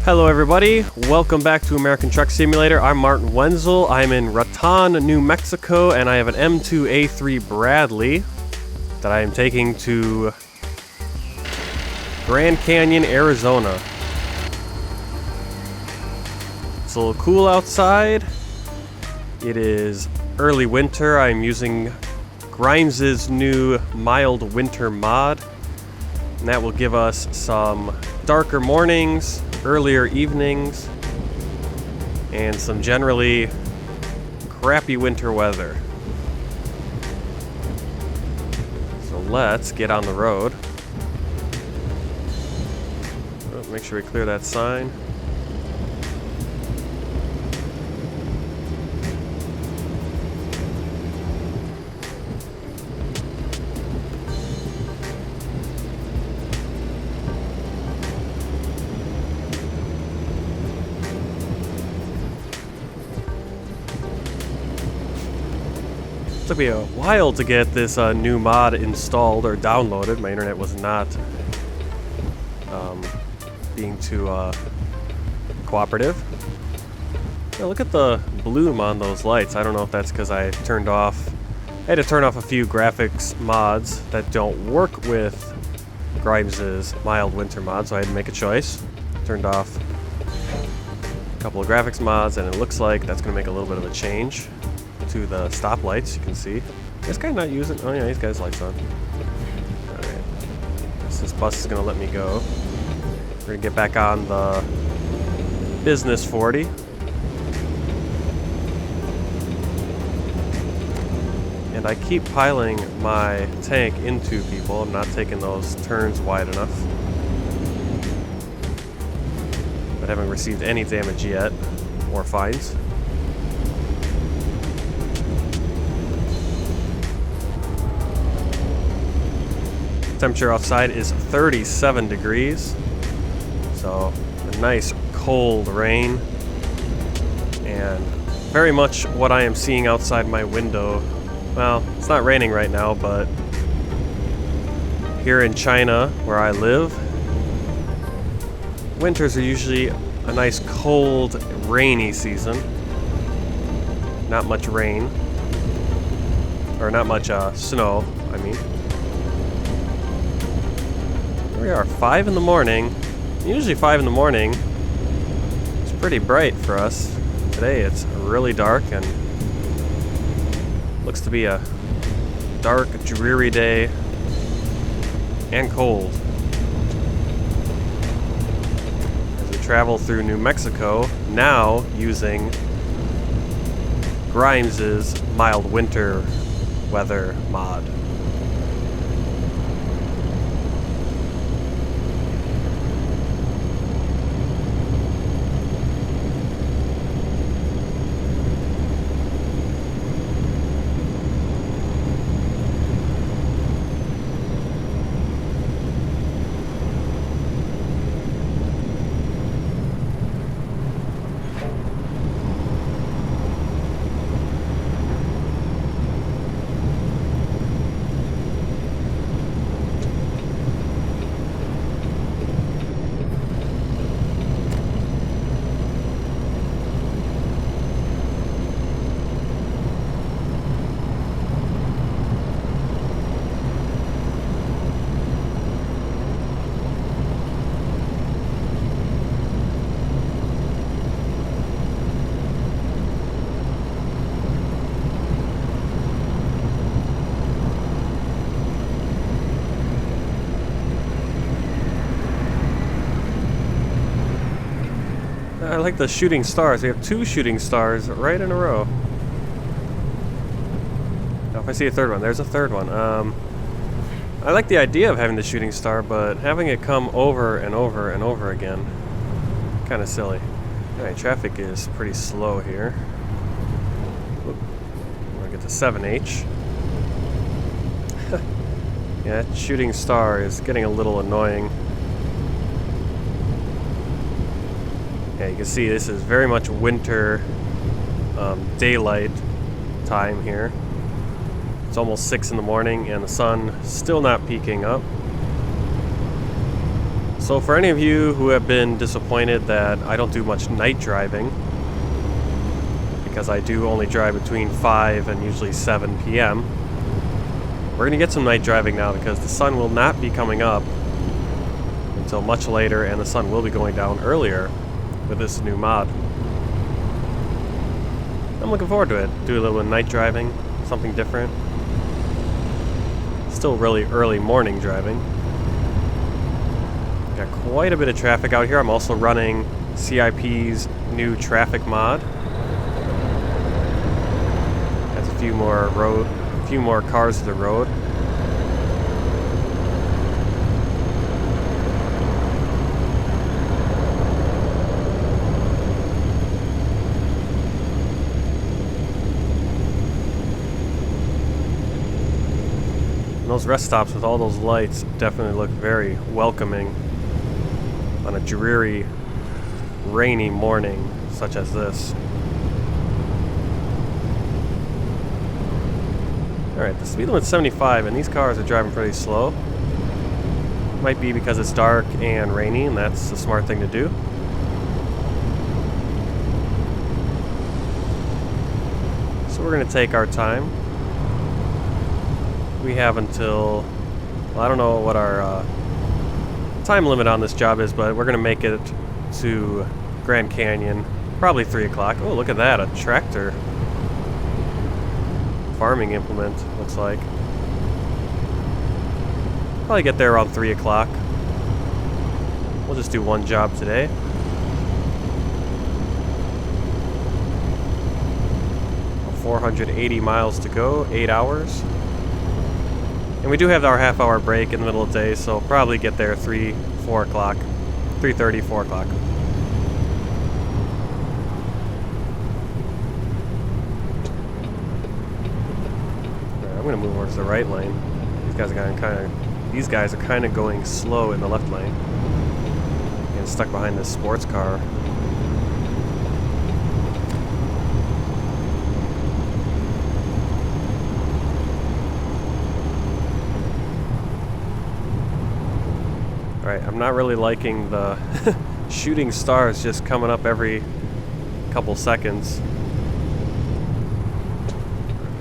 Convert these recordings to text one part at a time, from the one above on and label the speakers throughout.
Speaker 1: Hello everybody, welcome back to American Truck Simulator. I'm Martin Wenzel. I'm in Raton, New Mexico, and I have an M2A3 Bradley that I am taking to Grand Canyon, Arizona. It's a little cool outside. It is early winter. I'm using Grimes' new mild winter mod, and that will give us some darker mornings, earlier evenings, and some generally crappy winter weather. So let's get on the road. Oh, make sure we clear that sign. It took me a while to get this new mod installed or downloaded. My internet was not being too cooperative. Yeah, look at the bloom on those lights. I don't know if that's because I had to turn off a few graphics mods that don't work with Grimes' mild winter mod, so I had to make a choice. Turned off a couple of graphics mods, and it looks like that's going to make a little bit of a change to the stoplights. You can see this guy not using. Oh yeah, he's got his lights on. All right, this bus is gonna let me go. We're gonna get back on the business 40. And I keep piling my tank into people. I'm not taking those turns wide enough. But haven't received any damage yet or fines. Temperature outside is 37 degrees, so a nice cold rain, and very much what I am seeing outside my window. Well, it's not raining right now, but here in China, where I live, winters are usually a nice cold, rainy season. Not much rain, or not much snow, I mean. We are 5 in the morning. Usually 5 in the morning, it's pretty bright for us. Today it's really dark and looks to be a dark, dreary day and cold. As we travel through New Mexico, now using Grimes' mild winter weather mod. I like the shooting stars. We have 2 shooting stars right in a row. Now if I see a third one, there's a third one. I like the idea of having the shooting star, but having it come over and over and over again, kind of silly. Alright, traffic is pretty slow here. Oop. I'm gonna get to 7H. Yeah, that shooting star is getting a little annoying. Yeah, you can see this is very much winter daylight time here. It's almost 6 in the morning and the sun still not peeking up. So for any of you who have been disappointed that I don't do much night driving, because I do only drive between 5 and usually 7 p.m., we're going to get some night driving now because the sun will not be coming up until much later, and the sun will be going down earlier with this new mod. I'm looking forward to it. Do a little bit of night driving, something different. Still really early morning driving. Got quite a bit of traffic out here. I'm also running CIP's new traffic mod. Has a few more cars to the road. And those rest stops with all those lights definitely look very welcoming on a dreary, rainy morning such as this. Alright, the speed limit's 75 and these cars are driving pretty slow. Might be because it's dark and rainy, and that's the smart thing to do. So we're going to take our time. We have until, well, I don't know what our time limit on this job is, but we're going to make it to Grand Canyon, probably 3 o'clock. Oh, look at that, a tractor. Farming implement, looks like. Probably get there around 3 o'clock. We'll just do one job today. Well, 480 miles to go, 8 hours. And we do have our half-hour break in the middle of the day, so probably get there 4 o'clock. 3:30, 4 o'clock. I'm gonna move over to the right lane. These guys are kind of going slow in the left lane. Getting stuck behind this sports car. Alright, I'm not really liking the shooting stars just coming up every couple seconds.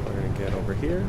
Speaker 1: We're gonna get over here.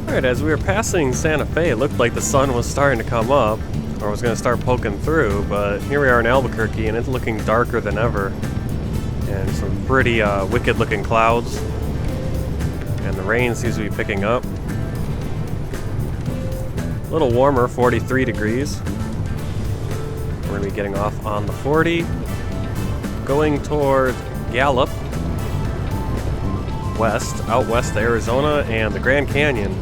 Speaker 1: Alright, as we were passing Santa Fe, it looked like the sun was starting to come up, or was going to start poking through, but here we are in Albuquerque and it's looking darker than ever. And some pretty wicked looking clouds. And the rain seems to be picking up. A little warmer, 43 degrees. We're going to be getting off on the 40, going toward Gallup, out west to Arizona and the Grand Canyon.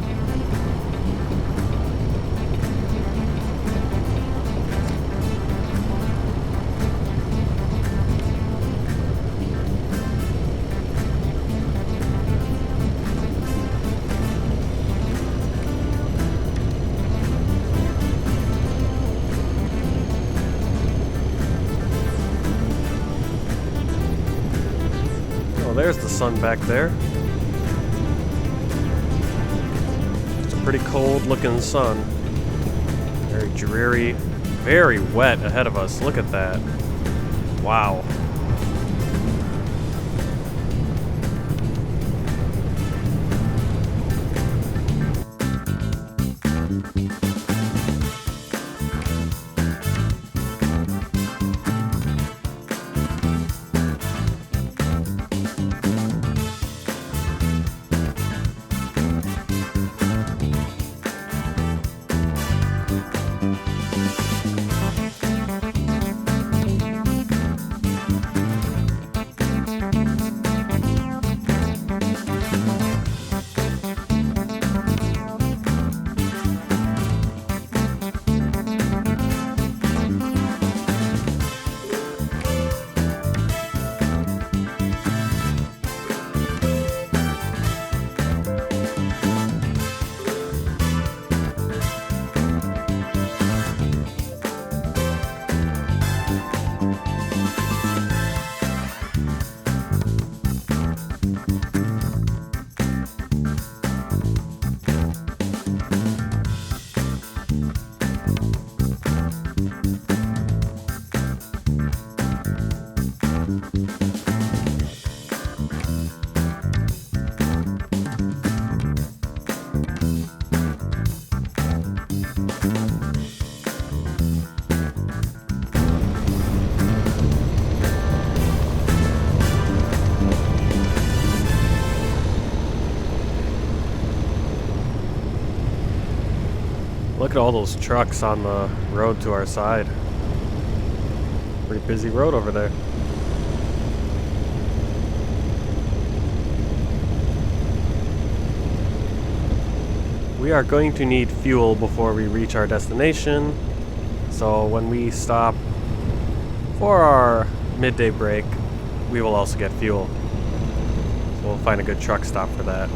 Speaker 1: there's the sun back there. It's a pretty cold looking sun. Very dreary, very wet ahead of us. Look at that. Wow. Look at all those trucks on the road to our side. Pretty busy road over there. We are going to need fuel before we reach our destination. So when we stop for our midday break, we will also get fuel. So we'll find a good truck stop for that.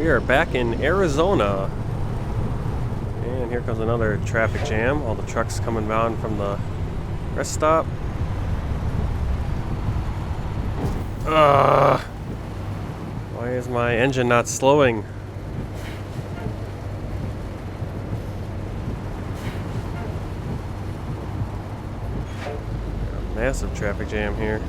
Speaker 1: We are back in Arizona. And here comes another traffic jam. All the trucks coming down from the rest stop. Why is my engine not slowing? Massive traffic jam here.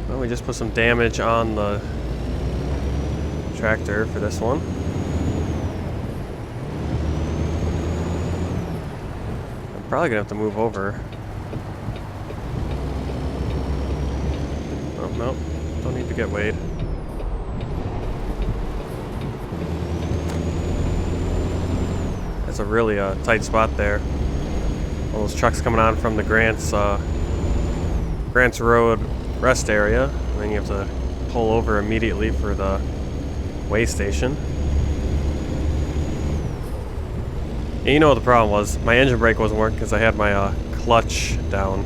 Speaker 1: Well, we just put some damage on the tractor for this one. I'm probably gonna have to move over. Oh, no, don't need to get weighed. That's a really tight spot there. All those trucks coming on from the Grants Road rest area, and then you have to pull over immediately for the weigh station. And you know what the problem was? My engine brake wasn't working because I had my clutch down.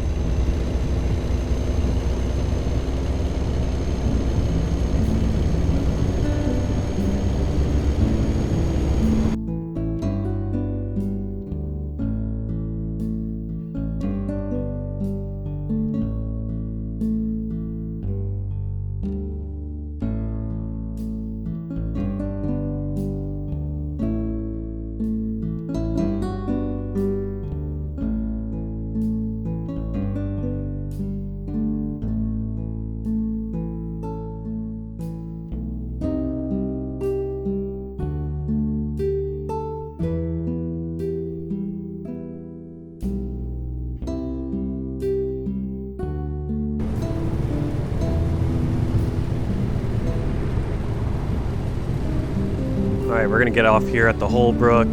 Speaker 1: Alright, we're gonna get off here at the Holbrook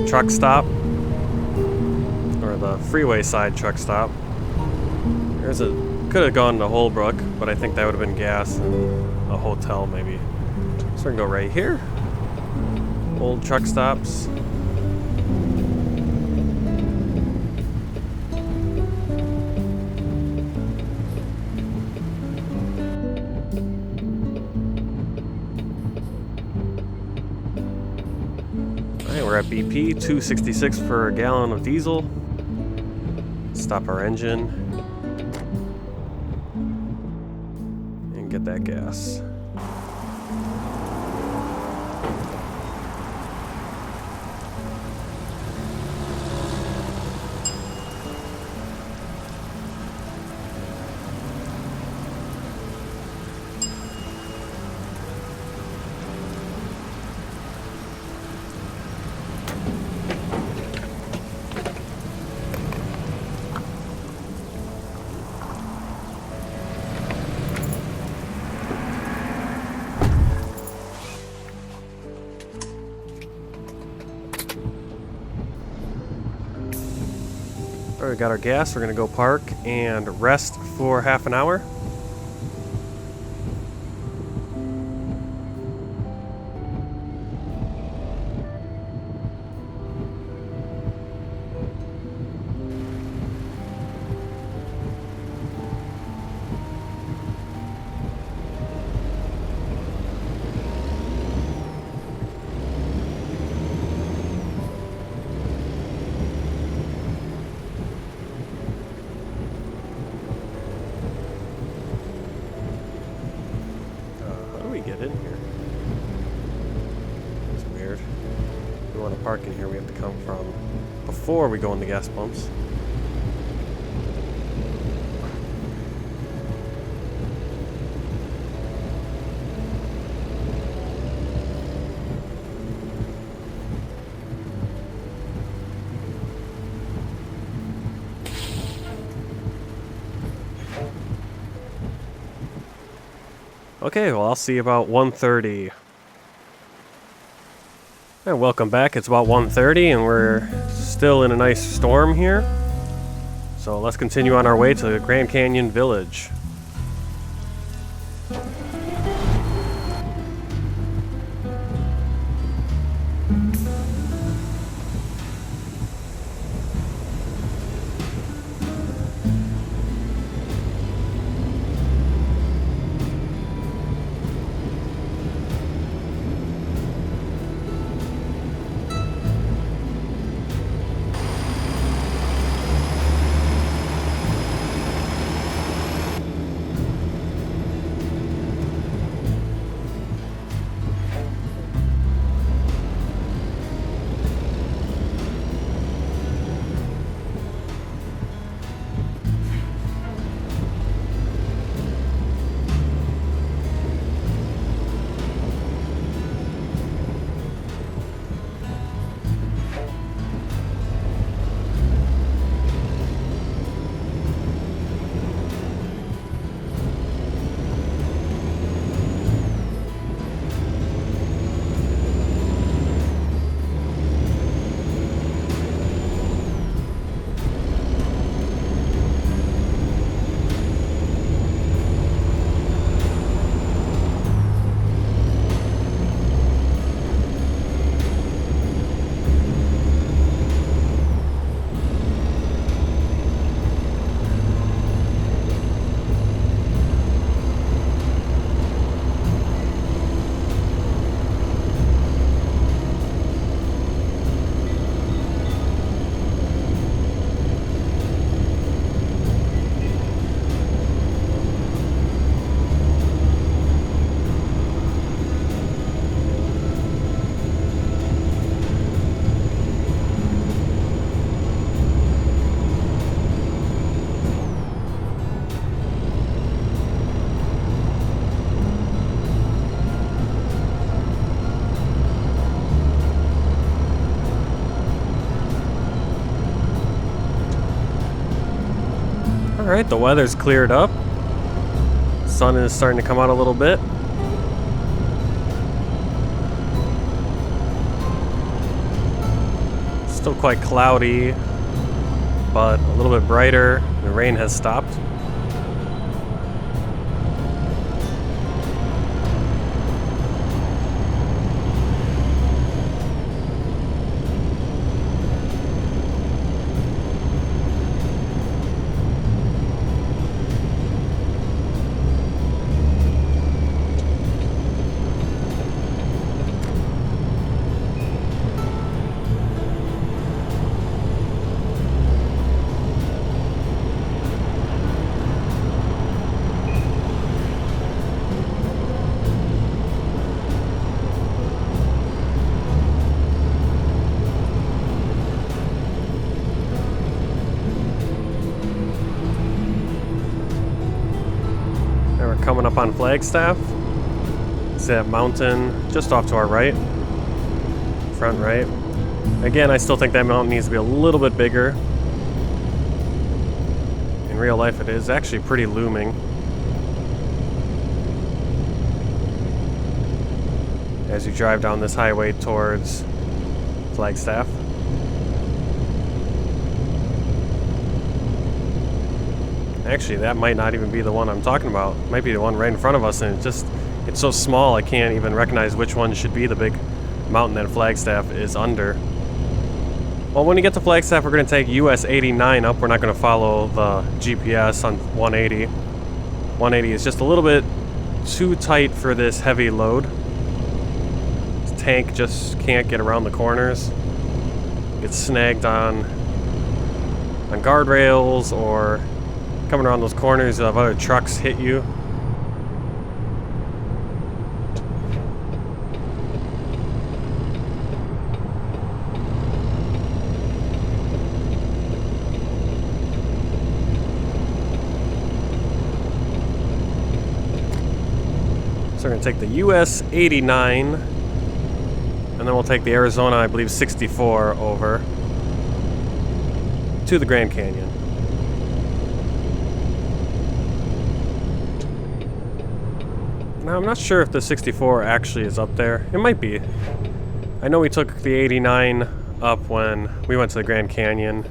Speaker 1: truck stop, or the freeway side truck stop. Could have gone to Holbrook, but I think that would have been gas and a hotel maybe. So we're gonna go right here. Old truck stops. We're at BP, $2.66 per gallon of diesel. Stop our engine and get that gas. Alright, we got our gas. We're gonna go park and rest for half an hour. Get in here. It's weird. If we want to park in here, we have to come from before we go in the gas pumps. Okay, well, I'll see you about 1:30. And welcome back. It's about 1:30 and we're still in a nice storm here. So let's continue on our way to Grand Canyon Village. Alright, the weather's cleared up. Sun is starting to come out a little bit. Still quite cloudy, but a little bit brighter. The rain has stopped. Coming up on Flagstaff. See that mountain just off to our right. Front right. Again, I still think that mountain needs to be a little bit bigger. In real life, it is actually pretty looming. As you drive down this highway towards Flagstaff. Actually, that might not even be the one I'm talking about. It might be the one right in front of us, and it's so small I can't even recognize which one should be the big mountain that Flagstaff is under. Well, when we get to Flagstaff, we're going to take US 89 up. We're not going to follow the GPS on 180. 180 is just a little bit too tight for this heavy load. This tank just can't get around the corners. Gets snagged on guardrails, or coming around those corners of other trucks hit you. So we're going to take the US 89, and then we'll take the Arizona, I believe, 64 over to the Grand Canyon. Now, I'm not sure if the 64 actually is up there. It might be. I know we took the 89 up when we went to the Grand Canyon,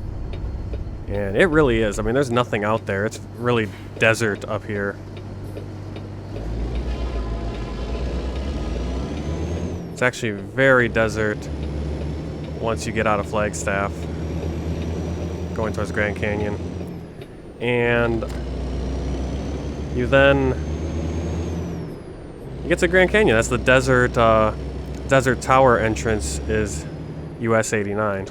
Speaker 1: and it really is. I mean, there's nothing out there. It's really desert up here. It's actually very desert once you get out of Flagstaff, going towards Grand Canyon. And you get to Grand Canyon. That's the desert tower entrance is US 89.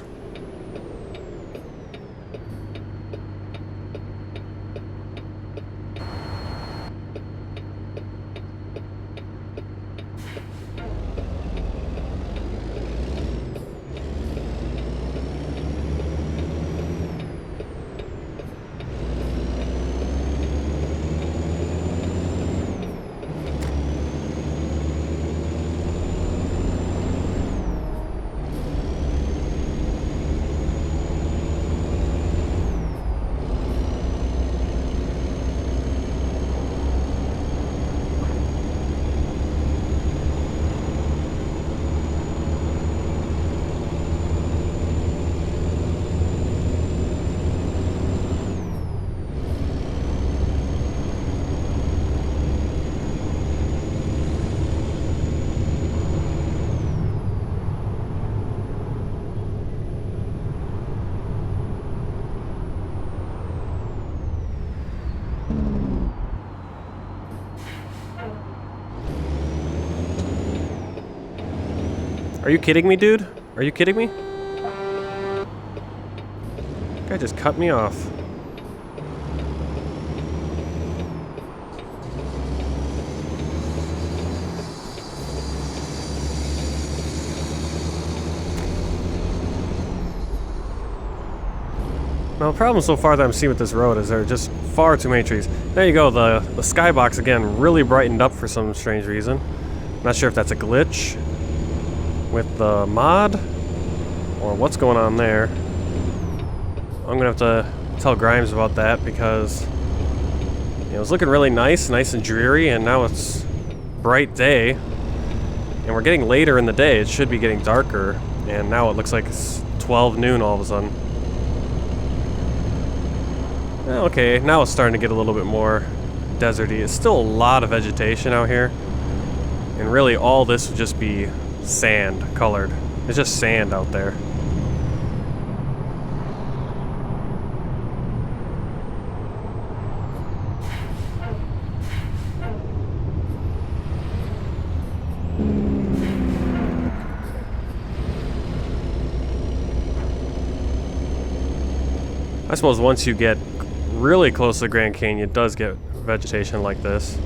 Speaker 1: Are you kidding me, dude? Are you kidding me? Guy just cut me off. Now, the problem so far that I'm seeing with this road is there are just far too many trees. There you go, the skybox again really brightened up for some strange reason. Not sure if that's a glitch with the mod or what's going on there. I'm gonna have to tell Grimes about that because It was looking really nice and dreary, and now it's bright day. And we're getting later in the day. It should be getting darker, and now it looks like it's 12 noon all of a sudden. Okay, now it's starting to get a little bit more deserty. It's still a lot of vegetation out here. And really all this would just be sand colored. It's just sand out there. I suppose once you get really close to the Grand Canyon, it does get vegetation like this.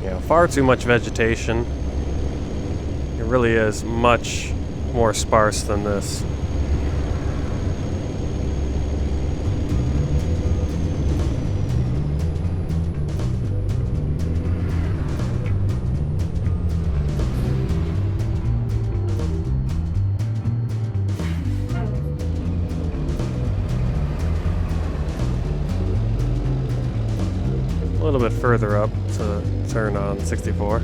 Speaker 1: Yeah, far too much vegetation. It really is much more sparse than this. A little bit further up to turn on 64.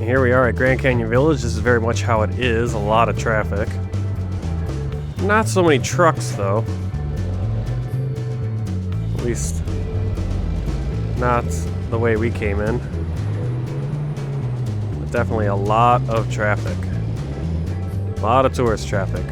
Speaker 1: Here we are at Grand Canyon Village. This is very much how it is. A lot of traffic. Not so many trucks, though. At least not the way we came in. But definitely a lot of traffic. A lot of tourist traffic.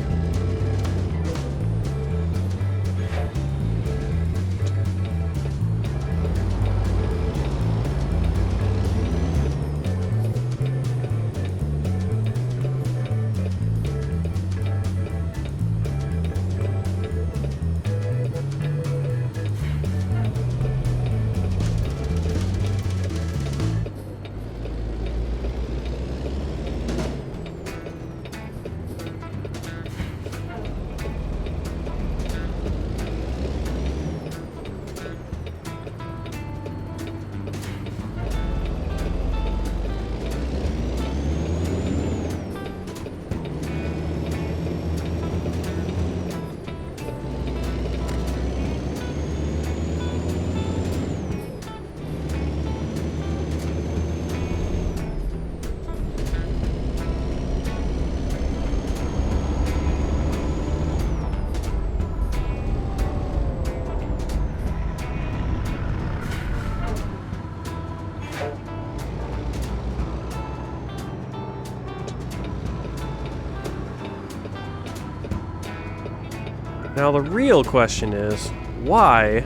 Speaker 1: Now the real question is, why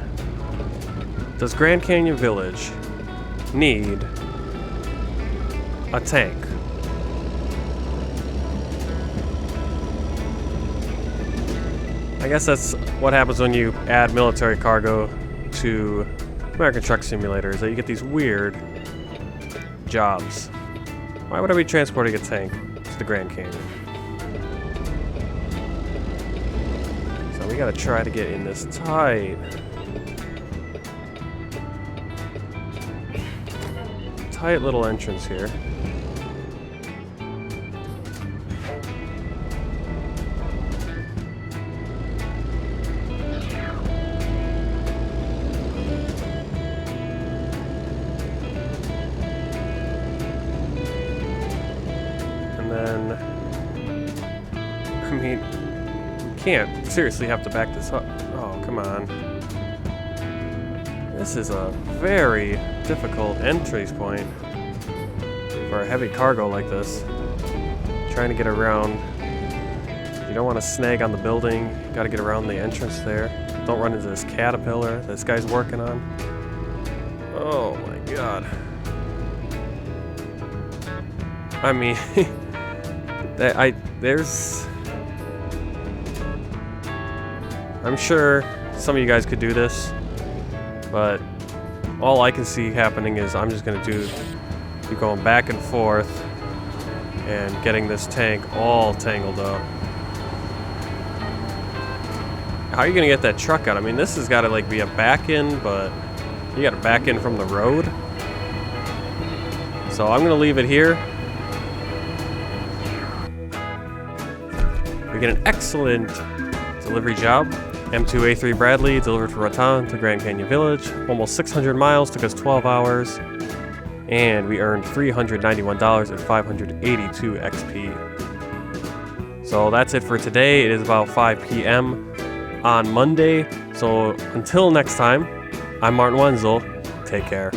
Speaker 1: does Grand Canyon Village need a tank? I guess that's what happens when you add military cargo to American Truck Simulator, is that you get these weird jobs. Why would I be transporting a tank to the Grand Canyon? So we gotta try to get in this tight little entrance here. can't seriously have to back this up. Oh, come on. This is a very difficult entry point for a heavy cargo like this. Trying to get around. You don't want to snag on the building. You gotta get around the entrance there. Don't run into this caterpillar this guy's working on. Oh my god. I mean, I'm sure some of you guys could do this, but all I can see happening is I'm just gonna be going back and forth and getting this tank all tangled up. How are you gonna get that truck out? I mean, this has gotta like be a back end, but you gotta back in from the road. So I'm gonna leave it here. We get an excellent delivery job. M2A3 Bradley delivered from Raton to Grand Canyon Village. Almost 600 miles, took us 12 hours. And we earned $391 and 582 XP. So that's it for today. It is about 5 p.m. on Monday. So until next time, I'm Martin Wenzel. Take care.